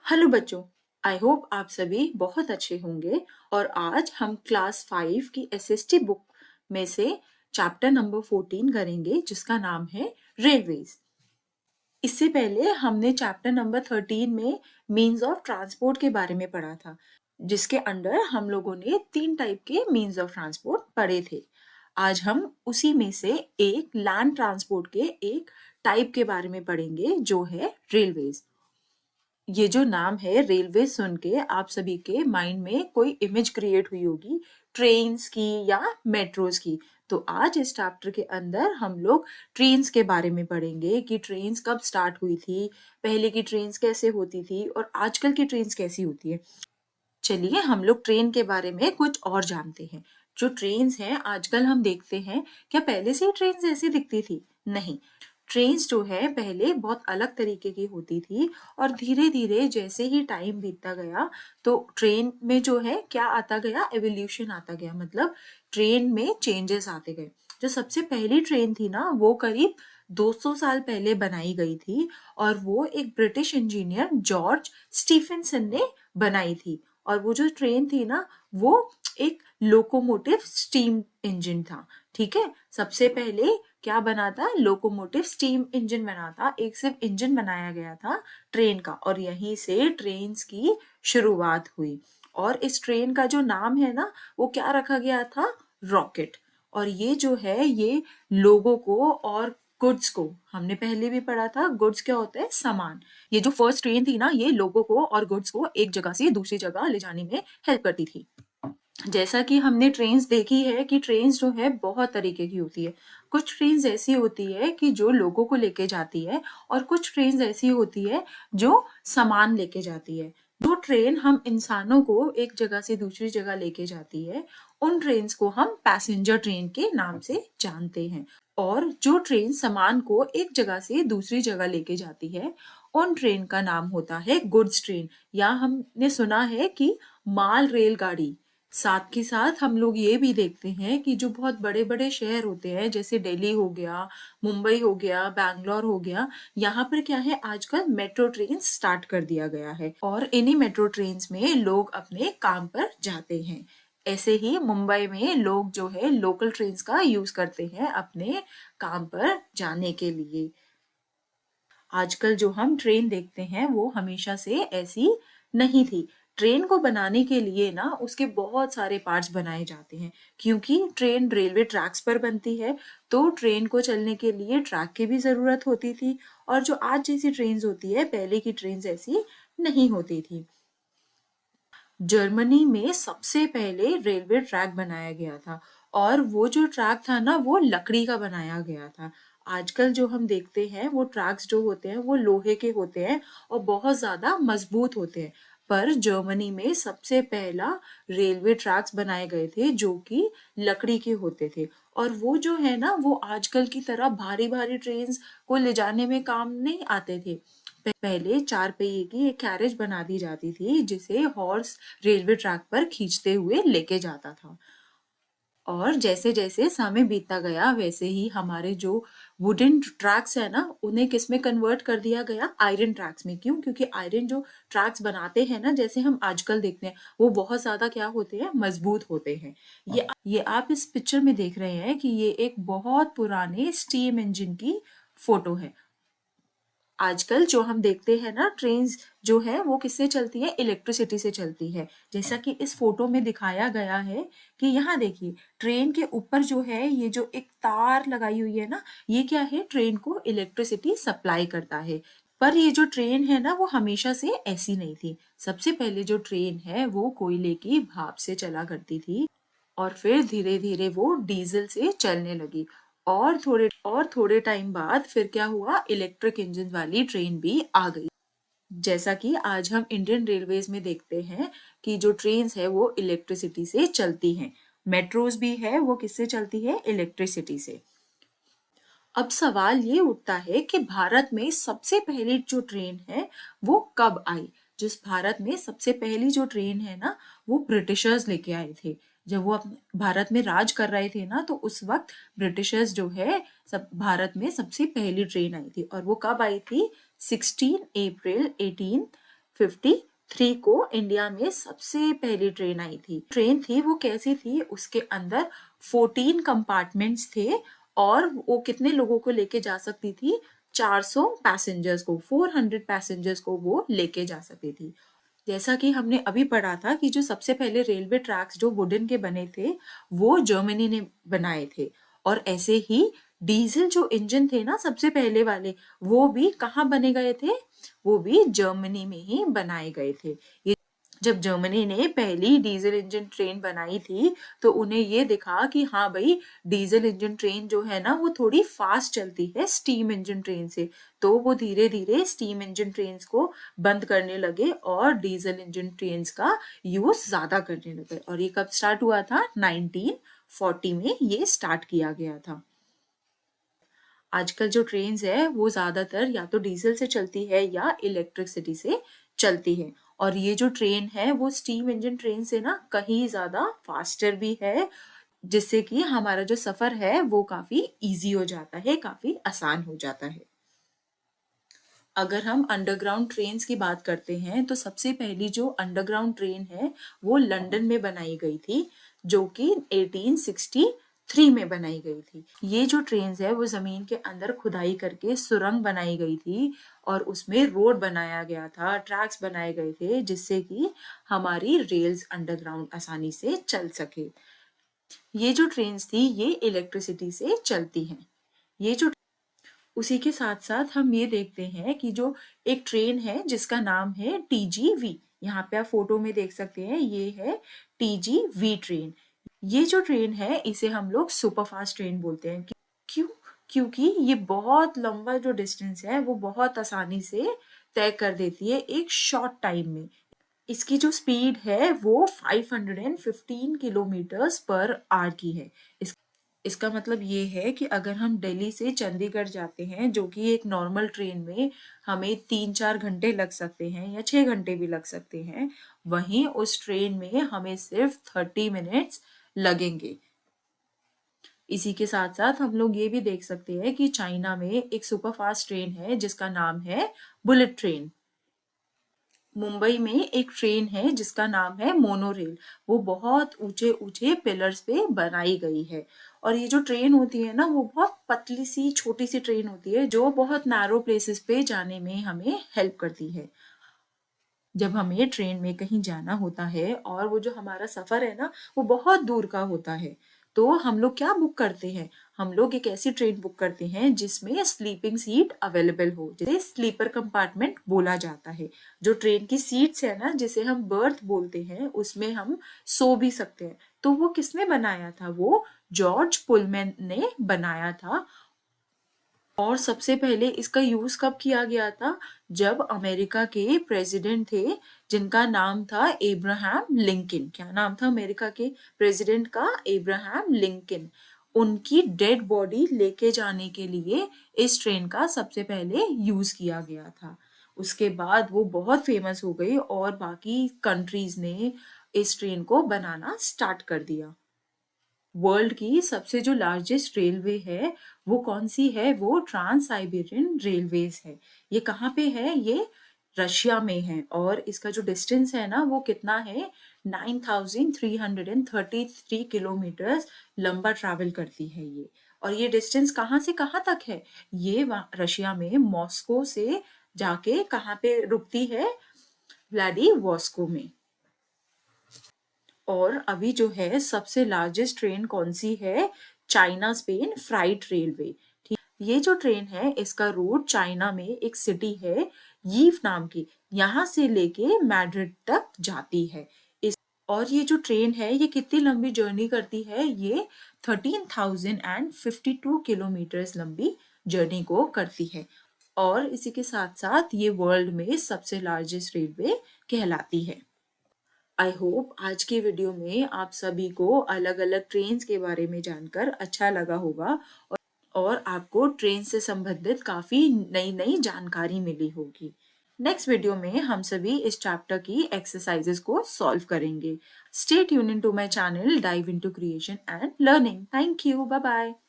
Hello बच्चों। I hope आप सभी बहुत अच्छे होंगे। और आज हम क्लास 5 की एसएसटी बुक में से चैप्टर नंबर 14 करेंगे जिसका नाम है रेलवेज। इससे पहले हमने चैप्टर नंबर 13 में मीन्स ऑफ ट्रांसपोर्ट के बारे में पढ़ा था, जिसके अंडर हम लोगों ने 3 टाइप के मीन्स ऑफ ट्रांसपोर्ट पढ़े थे। आज हम उसी में से एक लैंड ट्रांसपोर्ट के एक टाइप के बारे में पढ़ेंगे जो है रेलवेज। ये जो नाम है रेलवे सुन के आप सभी के माइंड में कोई इमेज क्रिएट हुई होगी ट्रेन्स की या मेट्रोज की। तो आज इस चैप्टर के अंदर हम लोग ट्रेन्स के बारे में पढ़ेंगे कि ट्रेन्स कब स्टार्ट हुई थी, पहले की ट्रेन्स कैसे होती थी और आजकल की ट्रेन्स कैसी होती है। चलिए हम लोग ट्रेन के बारे में कुछ और जानते हैं। जो ट्रेन्स हैं आजकल हम देखते हैं, क्या पहले से ही ट्रेन्स ऐसी दिखती थी? नहीं। ट्रेन्स जो है पहले बहुत अलग तरीके की होती थी और धीरे धीरे जैसे ही टाइम बीतता गया तो ट्रेन में जो है क्या आता गया, एवोल्यूशन आता गया, मतलब ट्रेन में चेंजेस आते गए। जो सबसे पहली ट्रेन थी ना वो करीब 200 साल पहले बनाई गई थी और वो एक ब्रिटिश इंजीनियर जॉर्ज स्टीफेंसन ने बनाई थी। और वो जो ट्रेन थी ना वो एक लोकोमोटिव स्टीम इंजन था। ठीक है, सबसे पहले क्या बना था, लोकोमोटिव स्टीम इंजन बना था। एक सिर्फ इंजन बनाया गया था ट्रेन का और यहीं से ट्रेन की शुरुआत हुई। और इस ट्रेन का जो नाम है ना वो क्या रखा गया था, रॉकेट। और ये जो है ये लोगों को और गुड्स को, हमने पहले भी पढ़ा था गुड्स क्या होता है, सामान। ये जो फर्स्ट ट्रेन थी ना ये लोगों को और गुड्स को एक जगह से दूसरी जगह ले जाने में हेल्प करती थी। जैसा कि हमने ट्रेन्स देखी है कि ट्रेन्स जो है बहुत तरीके की होती है। कुछ ट्रेन्स ऐसी होती है कि जो लोगों को लेके जाती है और कुछ ट्रेन्स ऐसी होती है जो सामान लेके जाती है। जो ट्रेन हम इंसानों को एक जगह से दूसरी जगह लेके जाती है उन ट्रेन्स को हम पैसेंजर ट्रेन के नाम से जानते हैं। और जो ट्रेन सामान को एक जगह से दूसरी जगह लेके जाती है उन ट्रेन का नाम होता है गुड्स ट्रेन, या हमने सुना है कि माल रेलगाड़ी। साथ के साथ हम लोग ये भी देखते हैं कि जो बहुत बड़े बड़े शहर होते हैं जैसे दिल्ली हो गया, मुंबई हो गया, बैंगलोर हो गया, यहाँ पर क्या है आजकल मेट्रो ट्रेन स्टार्ट कर दिया गया है और इन्हीं मेट्रो ट्रेन में लोग अपने काम पर जाते हैं। ऐसे ही मुंबई में लोग जो है लोकल ट्रेन का यूज करते हैं अपने काम पर जाने के लिए। आजकल जो हम ट्रेन देखते हैं वो हमेशा से ऐसी नहीं थी। ट्रेन को बनाने के लिए ना उसके बहुत सारे पार्ट्स बनाए जाते हैं, क्योंकि ट्रेन रेलवे ट्रैक्स पर बनती है तो ट्रेन को चलने के लिए ट्रैक की भी ज़रूरत होती थी। और जो आज जैसी ट्रेन होती है पहले की ट्रेन ऐसी नहीं होती थी। जर्मनी में सबसे पहले रेलवे ट्रैक बनाया गया था और वो जो ट्रैक था ना वो लकड़ी का बनाया गया था। आजकल जो हम देखते हैं वो ट्रैक्स जो होते हैं वो लोहे के होते हैं और बहुत ज्यादा मजबूत होते हैं। पर जर्मनी में सबसे पहला रेलवे ट्रैक्स बनाए गए थे जो कि लकड़ी के होते थे। और वो जो है ना वो आजकल की तरह भारी भारी ट्रेन को ले जाने में काम नहीं आते थे। पहले 4 पहिए की एक कैरेज बना दी जाती थी जिसे हॉर्स रेलवे ट्रैक पर खींचते हुए लेके जाता था। और जैसे जैसे समय बीतता गया वैसे ही हमारे जो वुडन ट्रैक्स है ना उन्हें किस में कन्वर्ट कर दिया गया, आयरन ट्रैक्स में। क्यों? क्योंकि आयरन जो ट्रैक्स बनाते हैं ना जैसे हम आजकल देखते हैं वो बहुत ज्यादा क्या होते हैं, मजबूत होते हैं। ये आप इस पिक्चर में देख रहे हैं कि ये एक बहुत पुराने स्टीम इंजन की फोटो है। आजकल जो हम देखते हैं ना ट्रेन जो है वो किससे चलती है, इलेक्ट्रिसिटी से चलती है। जैसा कि इस फोटो में दिखाया गया है कि यहाँ देखिए ट्रेन के ऊपर जो है ये जो एक तार लगाई हुई है ना ये क्या है, ट्रेन को इलेक्ट्रिसिटी सप्लाई करता है। पर ये जो ट्रेन है ना वो हमेशा से ऐसी नहीं थी। सबसे पहले जो ट्रेन है वो कोयले की भाप से चला करती थी और फिर धीरे धीरे वो डीजल से चलने लगी। और थोड़े टाइम बाद फिर क्या हुआ, इलेक्ट्रिक इंजन वाली ट्रेन भी आ गई। जैसा कि आज हम इंडियन रेलवेज में देखते हैं कि जो ट्रेन है वो इलेक्ट्रिसिटी से चलती हैं। मेट्रोज भी है वो किससे चलती है, इलेक्ट्रिसिटी से। अब सवाल ये उठता है कि भारत में सबसे पहली जो ट्रेन है वो कब आई। जिस भारत में सबसे पहली जो ट्रेन है ना वो ब्रिटिशर्स लेके आए थे। जब वो अपने भारत में राज कर रहे थे ना तो उस वक्त ब्रिटिशर्स जो है सब भारत में सबसे पहली ट्रेन आई थी। और वो कब आई थी, 16 अप्रैल 1953 को इंडिया में सबसे पहली ट्रेन आई थी। ट्रेन थी वो कैसी थी, उसके अंदर 14 कंपार्टमेंट्स थे और वो कितने लोगों को लेके जा सकती थी, 400 पैसेंजर्स को, 400 पैसेंजर्स को वो लेके जा सकती थी। जैसा कि हमने अभी पढ़ा था कि जो सबसे पहले रेलवे ट्रैक्स जो वुडन के बने थे वो जर्मनी ने बनाए थे, और ऐसे ही डीजल जो इंजन थे ना सबसे पहले वाले, वो भी कहाँ बने गए थे, वो भी जर्मनी में ही बनाए गए थे। ये जब जर्मनी ने पहली डीजल इंजन ट्रेन बनाई थी तो उन्हें ये दिखा कि हाँ भाई, डीजल इंजन ट्रेन जो है ना वो थोड़ी फास्ट चलती है स्टीम इंजन ट्रेन से, तो वो धीरे धीरे स्टीम इंजन ट्रेन को बंद करने लगे और डीजल इंजन ट्रेन का यूज ज्यादा करने लगे। और ये कब स्टार्ट हुआ था, 1940 में ये स्टार्ट किया गया था। आजकल जो ट्रेन्स है वो ज्यादातर या तो डीजल से चलती है या इलेक्ट्रिसिटी से चलती है, और ये जो ट्रेन है वो स्टीम इंजन ट्रेन से ना कहीं ज्यादा फास्टर भी है, जिससे कि हमारा जो सफर है वो काफी इजी हो जाता है, काफी आसान हो जाता है। अगर हम अंडरग्राउंड ट्रेन्स की बात करते हैं तो सबसे पहली जो अंडरग्राउंड ट्रेन है वो लंदन में बनाई गई थी, जो कि 1863 में बनाई गई थी। ये जो ट्रेन्स है वो जमीन के अंदर खुदाई करके सुरंग बनाई गई थी और उसमें रोड बनाया गया था, ट्रैक्स बनाए गए थे, जिससे कि हमारी रेल्स अंडरग्राउंड आसानी से चल सके। ये जो ट्रेन्स थी ये इलेक्ट्रिसिटी से चलती हैं। ये जो उसी के साथ साथ हम ये देखते हैं कि जो एक ट्रेन है जिसका नाम है TGV, यहाँ पे आप फोटो में देख सकते हैं, ये है TGV ट्रेन। ये जो ट्रेन है इसे हम लोग सुपरफास्ट ट्रेन बोलते हैं। क्यों? क्योंकि ये बहुत लंबा जो डिस्टेंस है वो बहुत आसानी से तय कर देती है एक शॉर्ट टाइम में। इसकी जो स्पीड है वो 515 किलोमीटर्स पर आवर की है। इसका मतलब ये है कि अगर हम दिल्ली से चंडीगढ़ जाते हैं, जो कि एक नॉर्मल ट्रेन में हमें 3-4 घंटे लग सकते हैं या 6 घंटे भी लग सकते हैं, वहीं उस ट्रेन में हमें सिर्फ 30 मिनट्स लगेंगे। इसी के साथ साथ हम लोग ये भी देख सकते हैं कि चाइना में एक सुपरफास्ट ट्रेन है जिसका नाम है बुलेट ट्रेन। मुंबई में एक ट्रेन है जिसका नाम है मोनोरेल, वो बहुत ऊंचे ऊंचे पिलर्स पे बनाई गई है। और ये जो ट्रेन होती है ना वो बहुत पतली सी छोटी सी ट्रेन होती है जो बहुत नैरो प्लेसेस पे जाने में हमें हेल्प करती है। जब हमें ट्रेन में कहीं जाना होता है और वो जो हमारा सफर है ना वो बहुत दूर का होता है, तो हम लोग क्या बुक करते हैं, हम लोग एक ऐसी ट्रेन बुक करते हैं जिसमें स्लीपिंग सीट अवेलेबल हो, जिसे स्लीपर कंपार्टमेंट बोला जाता है। जो ट्रेन की सीट्स है ना जिसे हम बर्थ बोलते हैं, उसमें हम सो भी सकते हैं। तो वो किसने बनाया था, वो जॉर्ज पुलमैन ने बनाया था। और सबसे पहले इसका यूज कब किया गया था, जब अमेरिका के प्रेसिडेंट थे जिनका नाम था एब्राहम लिंकन। क्या नाम था अमेरिका के प्रेसिडेंट का, एब्राहम लिंकन। उनकी डेड बॉडी लेके जाने के लिए इस ट्रेन का सबसे पहले यूज किया गया था। उसके बाद वो बहुत फेमस हो गई और बाकी कंट्रीज ने इस ट्रेन को बनाना स्टार्ट कर दिया। वर्ल्ड की सबसे जो लार्जेस्ट रेलवे है वो कौन सी है, वो ट्रांस साइबेरियन रेलवेज है। ये कहाँ पे है, ये रशिया में है, और इसका जो डिस्टेंस है ना वो कितना है, 9333 किलोमीटर्स लंबा ट्रैवल करती है ये। और ये डिस्टेंस कहाँ से कहाँ तक है, ये रशिया में मॉस्को से जाके कहाँ पे रुकती है, व्लादिवोस्टोक में। और अभी जो है सबसे लार्जेस्ट ट्रेन कौन सी है, चाइना स्पेन फ्राइट रेलवे। ठीक, ये जो ट्रेन है इसका रूट चाइना में एक सिटी है यीव नाम की, यहाँ से लेके मैड्रिड तक जाती है। और ये जो ट्रेन है ये कितनी लंबी जर्नी करती है, ये 13,052 किलोमीटर्स लंबी जर्नी को करती है। और इसी के साथ साथ ये वर्ल्ड में सबसे लार्जेस्ट रेलवे कहलाती है। आई होप आज की वीडियो में आप सभी को अलग अलग ट्रेन्स के बारे में जानकर अच्छा लगा होगा और आपको ट्रेन से संबंधित काफी नई नई जानकारी मिली होगी। नेक्स्ट वीडियो में हम सभी इस चैप्टर की एक्सरसाइजेस को सॉल्व करेंगे। Stay tuned to my channel dive into creation and learning. Thank you, bye bye.